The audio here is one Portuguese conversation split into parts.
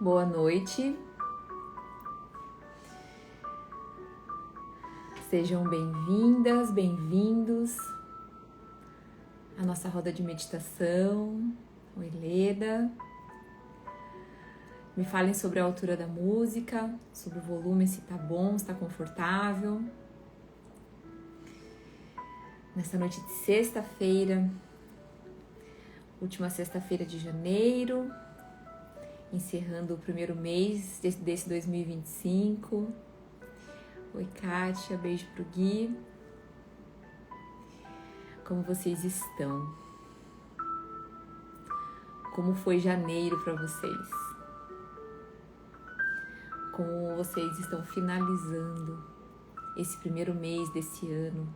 Boa noite. Sejam bem-vindas, bem-vindos à nossa roda de meditação. Oi, Leda. Me falem sobre a altura da música, sobre o volume, se tá bom, se tá confortável. Nessa noite de sexta-feira, última sexta-feira de janeiro, encerrando o primeiro mês desse 2025. Oi, Kátia, beijo pro Gui. Como vocês estão? Como foi janeiro para vocês? Como vocês estão finalizando esse primeiro mês desse ano?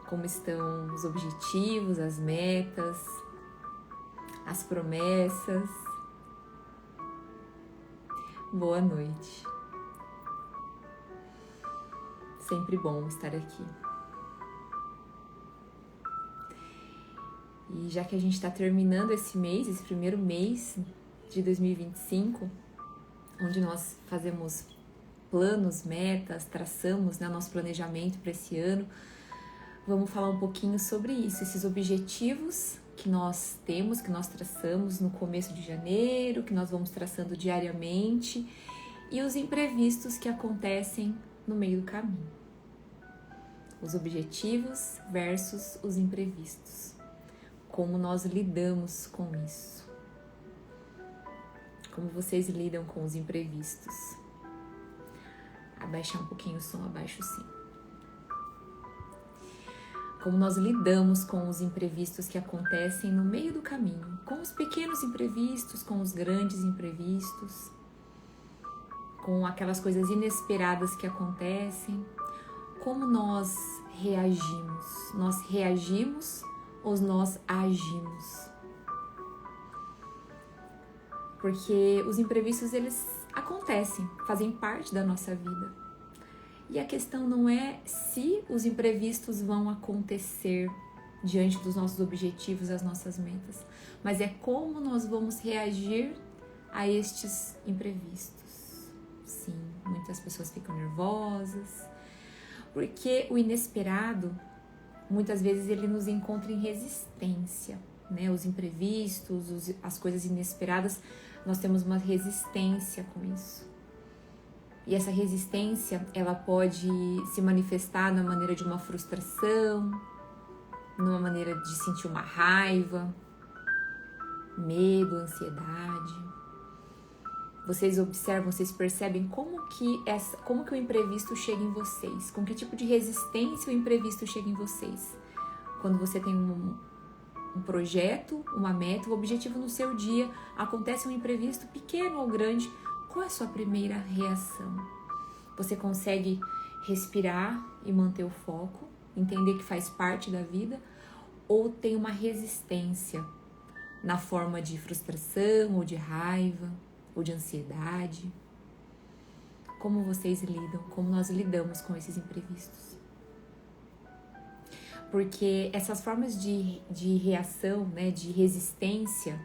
Como estão os objetivos, as metas, as promessas? Boa noite. Sempre bom estar aqui. E já que a gente está terminando esse mês, esse primeiro mês de 2025, onde nós fazemos planos, metas, traçamos, né, nosso planejamento para esse ano, vamos falar um pouquinho sobre isso, esses objetivos que nós temos, que nós traçamos no começo de janeiro, que nós vamos traçando diariamente, e os imprevistos que acontecem no meio do caminho. Os objetivos versus os imprevistos. Como nós lidamos com isso? Como vocês lidam com os imprevistos? Abaixar um pouquinho o som, abaixo sim. Como nós lidamos com os imprevistos que acontecem no meio do caminho? Com os pequenos imprevistos, com os grandes imprevistos, com aquelas coisas inesperadas que acontecem. Como nós reagimos? Nós reagimos ou nós agimos? Porque os imprevistos, eles acontecem, fazem parte da nossa vida. E a questão não é se os imprevistos vão acontecer diante dos nossos objetivos, das nossas metas, mas é como nós vamos reagir a estes imprevistos. Sim, muitas pessoas ficam nervosas, porque o inesperado, muitas vezes, ele nos encontra em resistência, né? Os imprevistos, as coisas inesperadas, nós temos uma resistência com isso. E essa resistência, ela pode se manifestar na maneira de uma frustração, numa maneira de sentir uma raiva, medo, ansiedade. Vocês observam, vocês percebem como que o imprevisto chega em vocês, com que tipo de resistência o imprevisto chega em vocês. Quando você tem um projeto, uma meta, um objetivo no seu dia, acontece um imprevisto pequeno ou grande, qual é a sua primeira reação? Você consegue respirar e manter o foco, entender que faz parte da vida, ou tem uma resistência na forma de frustração ou de raiva ou de ansiedade? Como vocês lidam, como nós lidamos com esses imprevistos? Porque essas formas de reação, né, de resistência,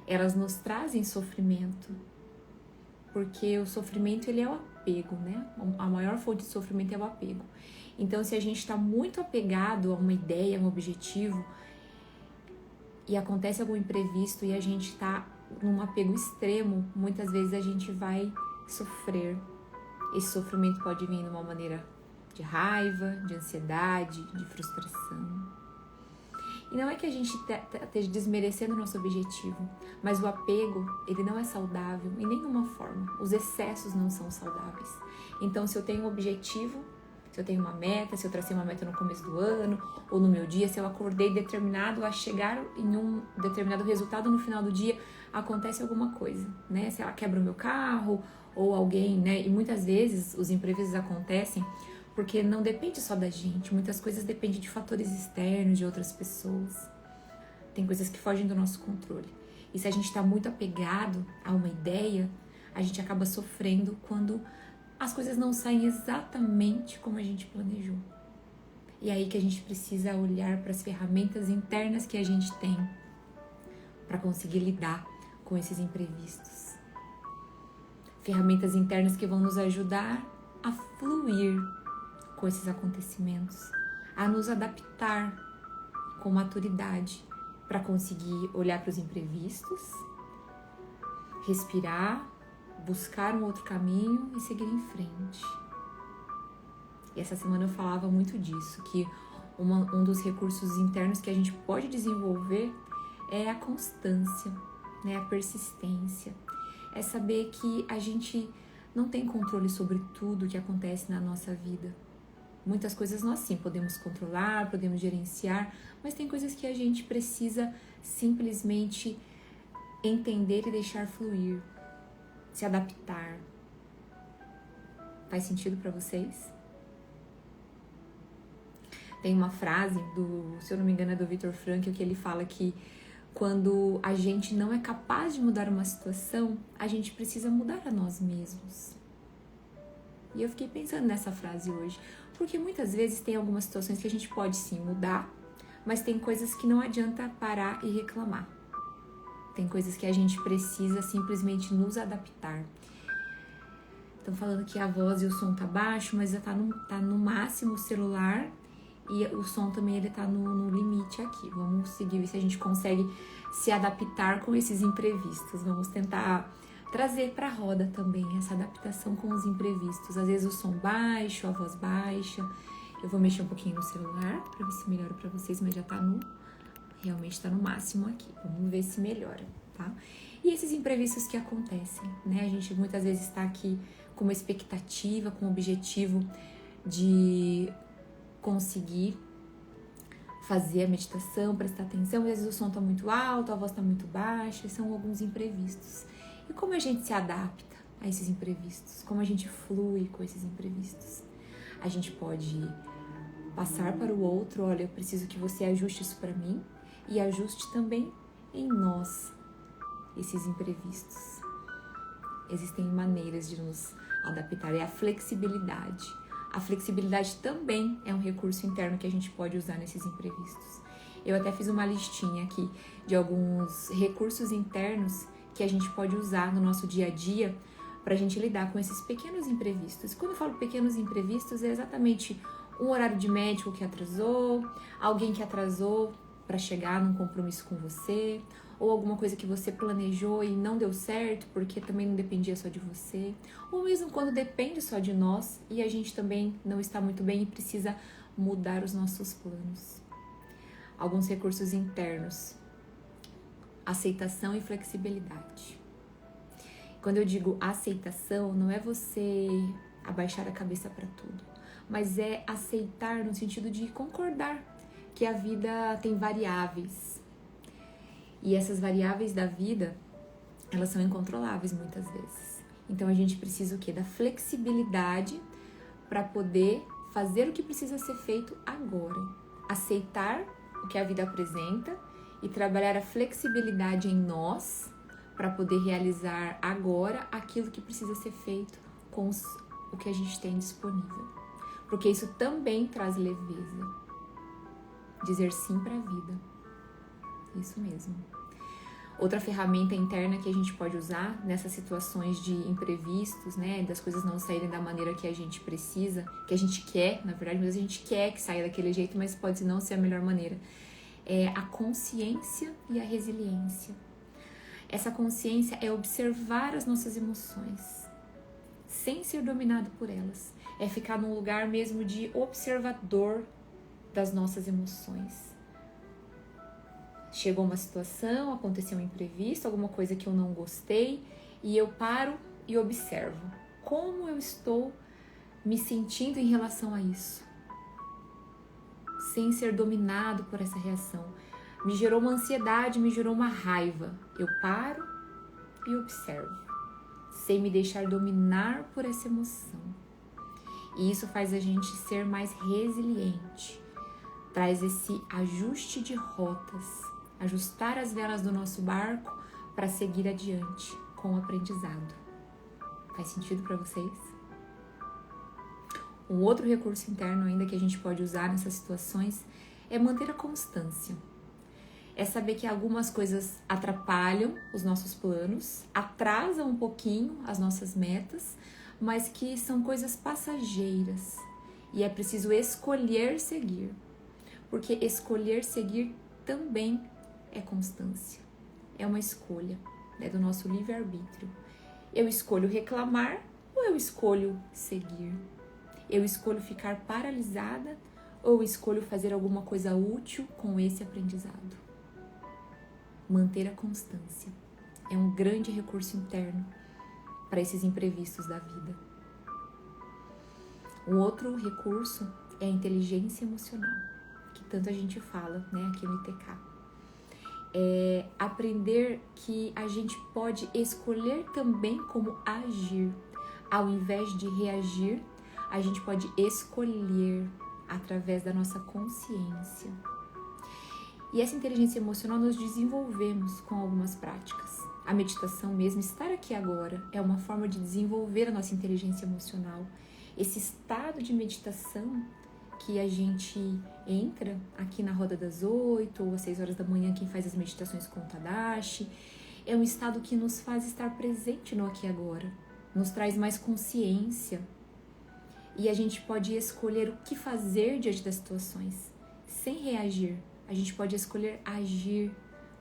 elas nos trazem sofrimento. Porque o sofrimento, ele é o apego, né? A maior fonte de sofrimento é o apego. Então, se a gente está muito apegado a uma ideia, a um objetivo, e acontece algum imprevisto e a gente está num apego extremo, muitas vezes a gente vai sofrer. Esse sofrimento pode vir de uma maneira de raiva, de ansiedade, de frustração. E não é que a gente esteja desmerecendo o nosso objetivo, mas o apego, ele não é saudável em nenhuma forma. Os excessos não são saudáveis. Então, se eu tenho um objetivo, se eu tenho uma meta, se eu tracei uma meta no começo do ano, ou no meu dia, se eu acordei determinado a chegar em um determinado resultado no final do dia, acontece alguma coisa, né? Se ela quebra o meu carro, ou alguém, né? E muitas vezes os imprevistos acontecem porque não depende só da gente, muitas coisas dependem de fatores externos, de outras pessoas. Tem coisas que fogem do nosso controle. E se a gente está muito apegado a uma ideia, a gente acaba sofrendo quando as coisas não saem exatamente como a gente planejou. E é aí que a gente precisa olhar para as ferramentas internas que a gente tem para conseguir lidar com esses imprevistos. ferramentas internas que vão nos ajudar a fluir com esses acontecimentos, a nos adaptar com maturidade para conseguir olhar para os imprevistos, respirar, buscar um outro caminho e seguir em frente. E essa semana eu falava muito disso, que um dos recursos internos que a gente pode desenvolver é a constância, né? A persistência. É saber que a gente não tem controle sobre tudo que acontece na nossa vida. Muitas coisas nós sim podemos controlar, podemos gerenciar, mas tem coisas que a gente precisa simplesmente entender e deixar fluir, se adaptar. Faz sentido para vocês? Tem uma frase se eu não me engano é do Viktor Frankl, que ele fala que quando a gente não é capaz de mudar uma situação, a gente precisa mudar a nós mesmos. E eu fiquei pensando nessa frase hoje, porque muitas vezes tem algumas situações que a gente pode sim mudar, mas tem coisas que não adianta parar e reclamar. Tem coisas que a gente precisa simplesmente nos adaptar. Estão falando que a voz e o som tá baixo, mas tá no máximo o celular e o som também ele tá no limite aqui. Vamos seguir, ver se a gente consegue se adaptar com esses imprevistos. Vamos tentar trazer para a roda também essa adaptação com os imprevistos. Às vezes o som baixo, a voz baixa. Eu vou mexer um pouquinho no celular para ver se melhora para vocês, mas já realmente tá no máximo aqui. Vamos ver se melhora, tá? E esses imprevistos que acontecem, né? A gente muitas vezes está aqui com uma expectativa, com o objetivo de conseguir fazer a meditação, prestar atenção. Às vezes o som tá muito alto, a voz tá muito baixa, são alguns imprevistos. E como a gente se adapta a esses imprevistos? Como a gente flui com esses imprevistos? A gente pode passar para o outro, olha, eu preciso que você ajuste isso para mim e ajuste também em nós esses imprevistos. Existem maneiras de nos adaptar, é a flexibilidade. A flexibilidade também é um recurso interno que a gente pode usar nesses imprevistos. Eu até fiz uma listinha aqui de alguns recursos internos que a gente pode usar no nosso dia a dia para a gente lidar com esses pequenos imprevistos. Quando eu falo pequenos imprevistos, é exatamente um horário de médico que atrasou, alguém que atrasou para chegar num compromisso com você, ou alguma coisa que você planejou e não deu certo porque também não dependia só de você, ou mesmo quando depende só de nós e a gente também não está muito bem e precisa mudar os nossos planos. Alguns recursos internos: aceitação e flexibilidade. Quando eu digo aceitação, não é você abaixar a cabeça para tudo, mas é aceitar no sentido de concordar que a vida tem variáveis. E essas variáveis da vida, elas são incontroláveis muitas vezes. Então a gente precisa o quê? Da flexibilidade para poder fazer o que precisa ser feito agora. Aceitar o que a vida apresenta e trabalhar a flexibilidade em nós para poder realizar agora aquilo que precisa ser feito com o que a gente tem disponível. Porque isso também traz leveza. Dizer sim para a vida. Isso mesmo. Outra ferramenta interna que a gente pode usar nessas situações de imprevistos, né, das coisas não saírem da maneira que a gente precisa, que a gente quer, na verdade, mas a gente quer que saia daquele jeito, mas pode não ser a melhor maneira, é a consciência e a resiliência. Essa consciência é observar as nossas emoções, sem ser dominado por elas. É ficar num lugar mesmo de observador das nossas emoções. Chegou uma situação, aconteceu um imprevisto, alguma coisa que eu não gostei, e eu paro e observo como eu estou me sentindo em relação a isso, sem ser dominado por essa reação. Me gerou uma ansiedade, me gerou uma raiva. Eu paro e observo, sem me deixar dominar por essa emoção. E isso faz a gente ser mais resiliente, traz esse ajuste de rotas, ajustar as velas do nosso barco para seguir adiante com o aprendizado. Faz sentido para vocês? Um outro recurso interno ainda que a gente pode usar nessas situações é manter a constância. É saber que algumas coisas atrapalham os nossos planos, atrasam um pouquinho as nossas metas, mas que são coisas passageiras. E é preciso escolher seguir. Porque escolher seguir também é constância. É uma escolha, é do nosso livre-arbítrio. Eu escolho reclamar ou eu escolho seguir? Eu escolho ficar paralisada ou escolho fazer alguma coisa útil com esse aprendizado? Manter a constância é um grande recurso interno para esses imprevistos da vida. Um outro recurso é a inteligência emocional, que tanto a gente fala, né, aqui no ITK. É aprender que a gente pode escolher também como agir. Ao invés de reagir, a gente pode escolher através da nossa consciência. E essa inteligência emocional nós desenvolvemos com algumas práticas. A meditação mesmo, estar aqui agora, é uma forma de desenvolver a nossa inteligência emocional. Esse estado de meditação que a gente entra aqui na roda das 8 ou às 6 horas da manhã, quem faz as meditações com o Tadashi, é um estado que nos faz estar presente no aqui e agora, nos traz mais consciência e a gente pode escolher o que fazer diante das situações, sem reagir. A gente pode escolher agir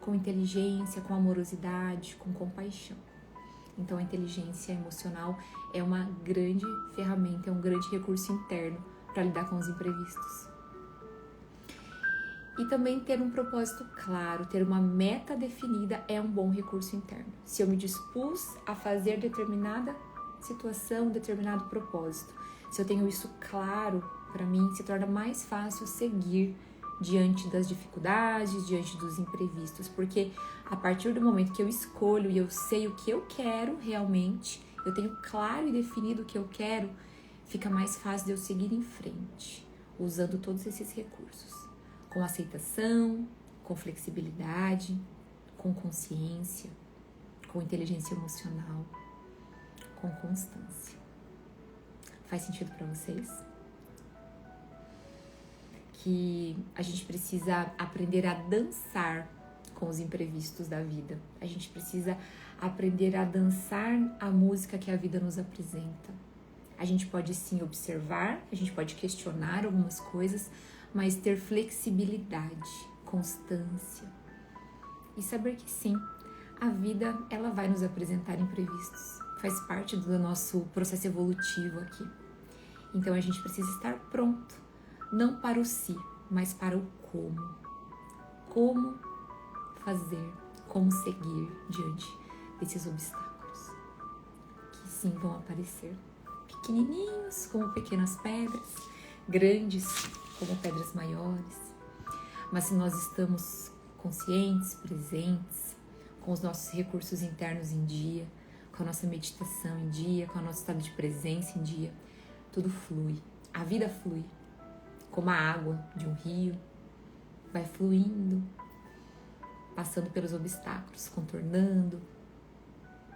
com inteligência, com amorosidade, com compaixão. Então a inteligência emocional é uma grande ferramenta, é um grande recurso interno para lidar com os imprevistos. E também ter um propósito claro, ter uma meta definida é um bom recurso interno. Se eu me dispus a fazer determinada situação, determinado propósito, se eu tenho isso claro para mim, se torna mais fácil seguir diante das dificuldades, diante dos imprevistos, porque a partir do momento que eu escolho e eu sei o que eu quero realmente, eu tenho claro e definido o que eu quero, fica mais fácil de eu seguir em frente, usando todos esses recursos, com aceitação, com flexibilidade, com consciência, com inteligência emocional, com constância. Faz sentido para vocês? Que a gente precisa aprender a dançar com os imprevistos da vida. A gente precisa aprender a dançar a música que a vida nos apresenta. A gente pode sim observar, a gente pode questionar algumas coisas, mas ter flexibilidade, constância e saber que sim, a vida ela vai nos apresentar imprevistos. Faz parte do nosso processo evolutivo aqui. Então a gente precisa estar pronto, não para o si, mas para o como. Como fazer, como seguir diante desses obstáculos que sim vão aparecer. Pequenininhos como pequenas pedras, grandes como pedras maiores. Mas se nós estamos conscientes, presentes, com os nossos recursos internos em dia, com a nossa meditação em dia, com o nosso estado de presença em dia, tudo flui. A vida flui, como a água de um rio, vai fluindo, passando pelos obstáculos, contornando,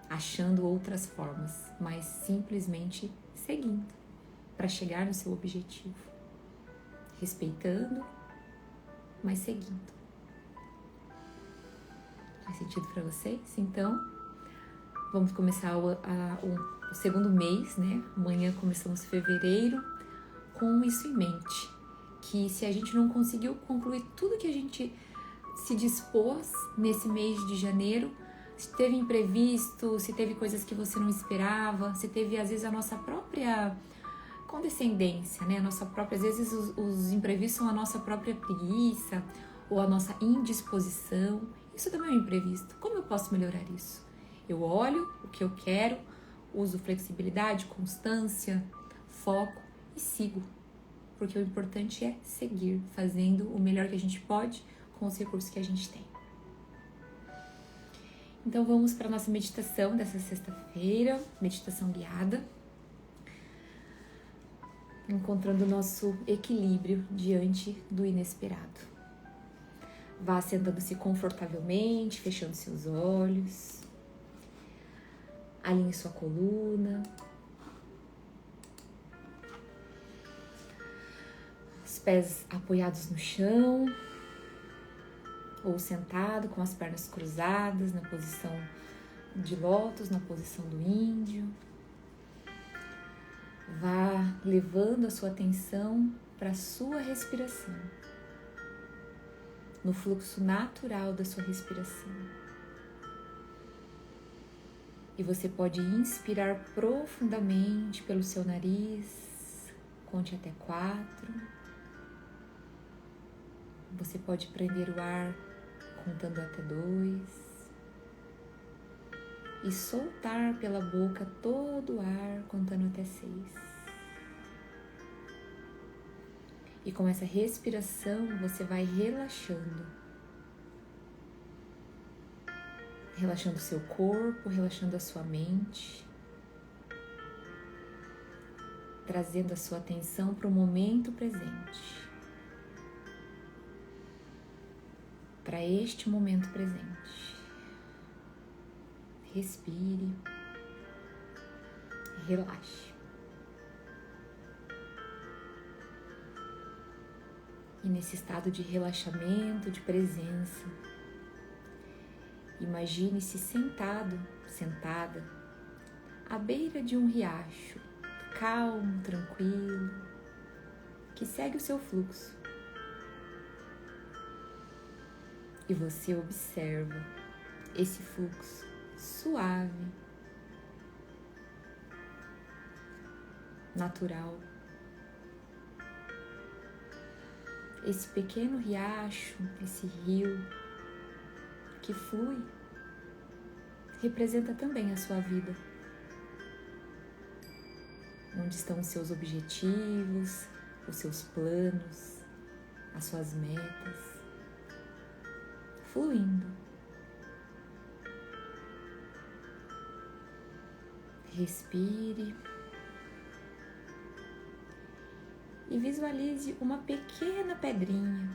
achando outras formas, mas simplesmente seguindo para chegar no seu objetivo, respeitando, mas seguindo. Faz sentido para vocês? Então, vamos começar o segundo mês, né? Amanhã começamos fevereiro, com isso em mente, que se a gente não conseguiu concluir tudo que a gente se dispôs nesse mês de janeiro, se teve imprevisto, se teve coisas que você não esperava, se teve às vezes a nossa própria condescendência, né? A nossa própria, às vezes os imprevistos são a nossa própria preguiça ou a nossa indisposição. Isso também é um imprevisto. Como eu posso melhorar isso? Eu olho o que eu quero, uso flexibilidade, constância, foco e sigo. Porque o importante é seguir, fazendo o melhor que a gente pode com os recursos que a gente tem. Então vamos para a nossa meditação dessa sexta-feira, meditação guiada, encontrando o nosso equilíbrio diante do inesperado. Vá sentando-se confortavelmente, fechando seus olhos, alinhe sua coluna, os pés apoiados no chão, ou sentado com as pernas cruzadas na posição de lótus, na posição do índio. Vá levando a sua atenção para a sua respiração, no fluxo natural da sua respiração. E você pode inspirar profundamente pelo seu nariz, conte até 4. Você pode prender o ar contando até 2 e soltar pela boca todo o ar contando até 6. E com essa respiração você vai relaxando. Relaxando o seu corpo, relaxando a sua mente. Trazendo a sua atenção para o momento presente. Para este momento presente. Respire. Relaxe. E nesse estado de relaxamento, de presença, imagine-se sentado, sentada, à beira de um riacho, calmo, tranquilo, que segue o seu fluxo. E você observa esse fluxo suave, natural. Esse pequeno riacho, esse rio que flui, representa também a sua vida. Onde estão os seus objetivos, os seus planos, as suas metas, fluindo. Respire e visualize uma pequena pedrinha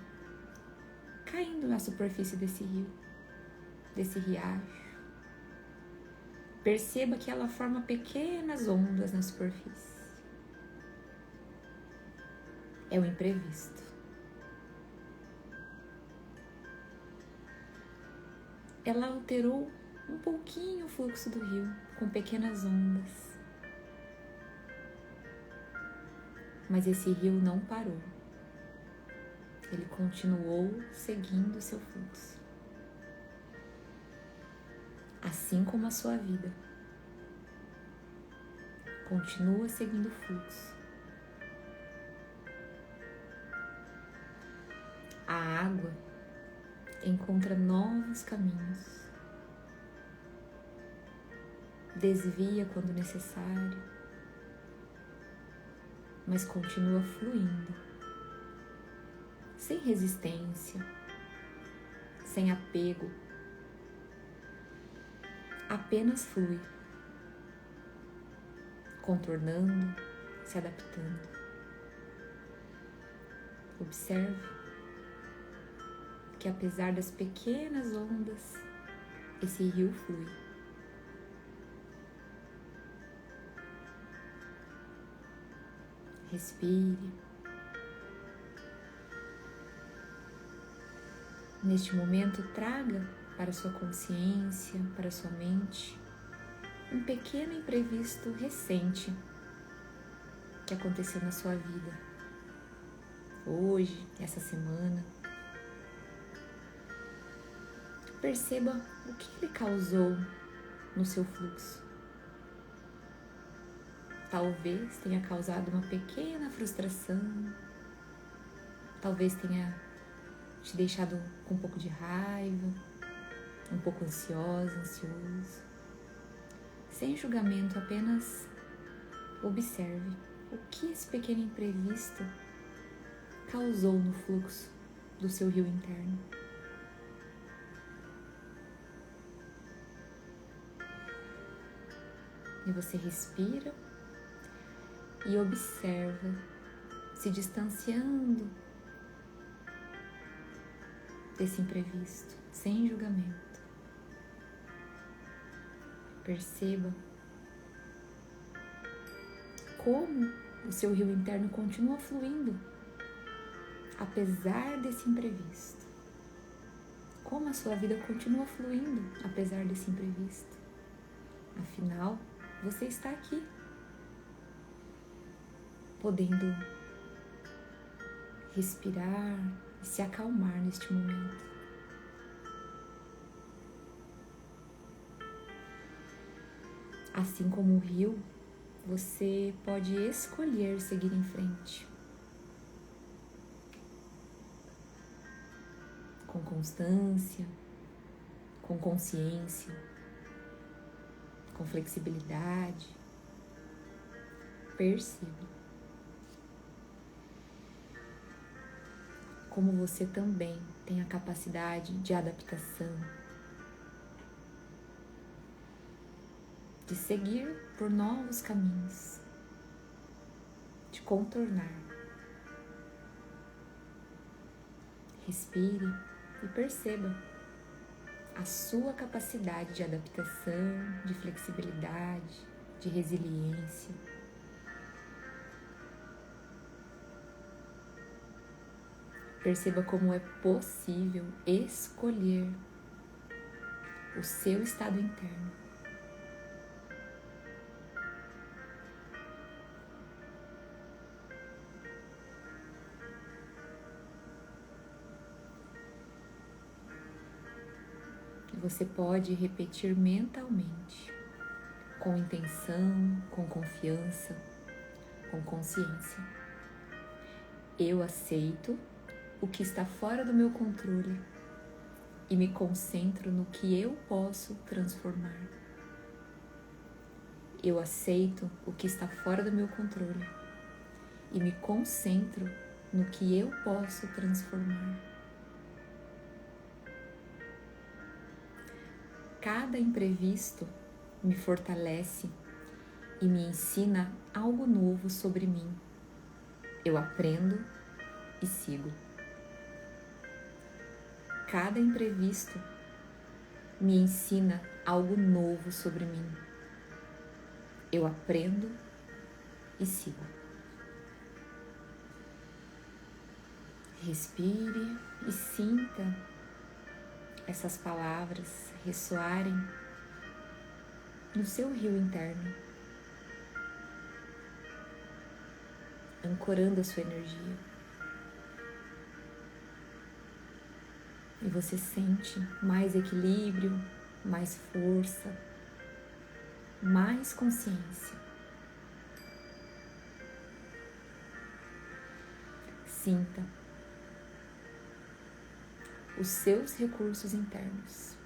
caindo na superfície desse rio, desse riacho. Perceba que ela forma pequenas ondas na superfície. É o imprevisto. Ela alterou um pouquinho o fluxo do rio, com pequenas ondas. Mas esse rio não parou. Ele continuou seguindo o seu fluxo. Assim como a sua vida. Continua seguindo o fluxo. A água encontra novos caminhos. Desvia quando necessário, mas continua fluindo, sem resistência, sem apego, apenas flui, contornando, se adaptando. Observe que apesar das pequenas ondas, esse rio flui. Respire. Neste momento, traga para sua consciência, para sua mente, um pequeno imprevisto recente que aconteceu na sua vida. Hoje, essa semana. Perceba o que ele causou no seu fluxo. Talvez tenha causado uma pequena frustração, talvez tenha te deixado com um pouco de raiva, um pouco ansioso. Sem julgamento, apenas observe o que esse pequeno imprevisto causou no fluxo do seu rio interno. E você respira e observa, se distanciando desse imprevisto, sem julgamento. Perceba como o seu rio interno continua fluindo, apesar desse imprevisto. como a sua vida continua fluindo apesar desse imprevisto. Afinal, você está aqui, podendo respirar e se acalmar neste momento. Assim como o rio, você pode escolher seguir em frente, com constância, com consciência, com flexibilidade. Perceba como você também tem a capacidade de adaptação, de seguir por novos caminhos, de contornar. Respire e perceba a sua capacidade de adaptação, de flexibilidade, de resiliência. Perceba como é possível escolher o seu estado interno. Você pode repetir mentalmente, com intenção, com confiança, com consciência. Eu aceito o que está fora do meu controle e me concentro no que eu posso transformar. Eu aceito o que está fora do meu controle e me concentro no que eu posso transformar. Cada imprevisto me fortalece e me ensina algo novo sobre mim. Eu aprendo e sigo. Cada imprevisto me ensina algo novo sobre mim. Eu aprendo e sigo. Respire e sinta essas palavras ressoarem no seu rio interno, ancorando a sua energia. E você sente mais equilíbrio, mais força, mais consciência. Sinta os seus recursos internos.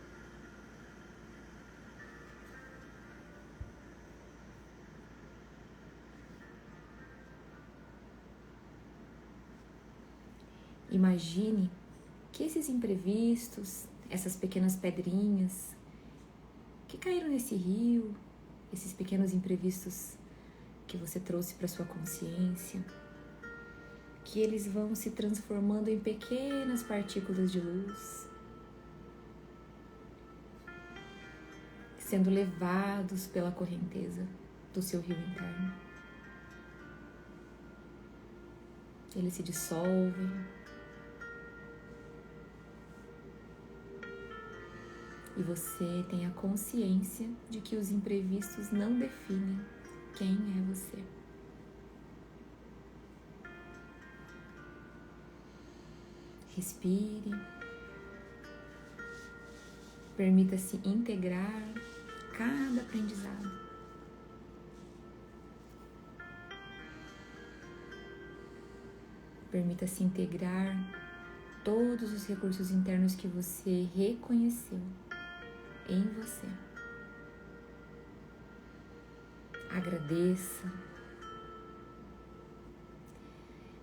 Imagine que esses imprevistos, essas pequenas pedrinhas que caíram nesse rio, esses pequenos imprevistos que você trouxe para sua consciência, que eles vão se transformando em pequenas partículas de luz, sendo levados pela correnteza do seu rio interno. Eles se dissolvem e você tem a consciência de que os imprevistos não definem quem é você. Respire, permita-se integrar cada aprendizado. Permita-se integrar todos os recursos internos que você reconheceu em você. Agradeça,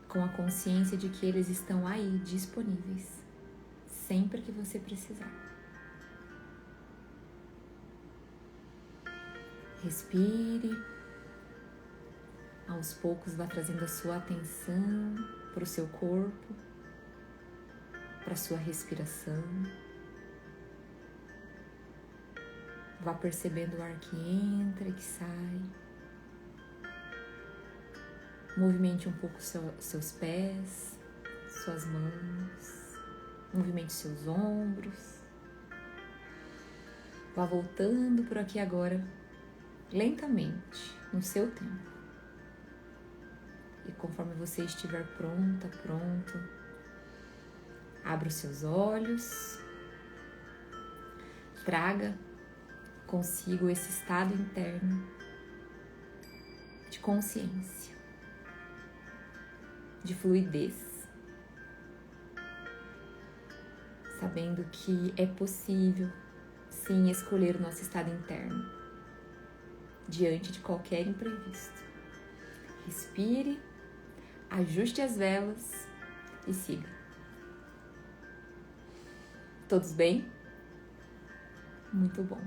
com a consciência de que eles estão aí disponíveis, sempre que você precisar. Respire, aos poucos vá trazendo a sua atenção para o seu corpo, para a sua respiração. Vá percebendo o ar que entra e que sai. Movimente um pouco seus pés, suas mãos. Movimente seus ombros. Vá voltando por aqui agora, lentamente, no seu tempo. E conforme você estiver pronta, pronto, abra os seus olhos. Traga consigo esse estado interno de consciência, de fluidez, sabendo que é possível, sim, escolher o nosso estado interno diante de qualquer imprevisto. Respire, ajuste as velas e siga. Todos bem? Muito bom.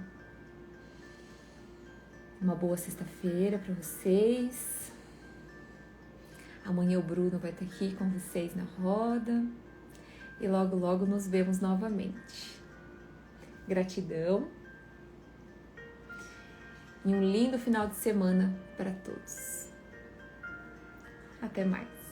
Uma boa sexta-feira para vocês. Amanhã o Bruno vai estar aqui com vocês na roda. E logo, logo nos vemos novamente. Gratidão. E um lindo final de semana para todos. Até mais.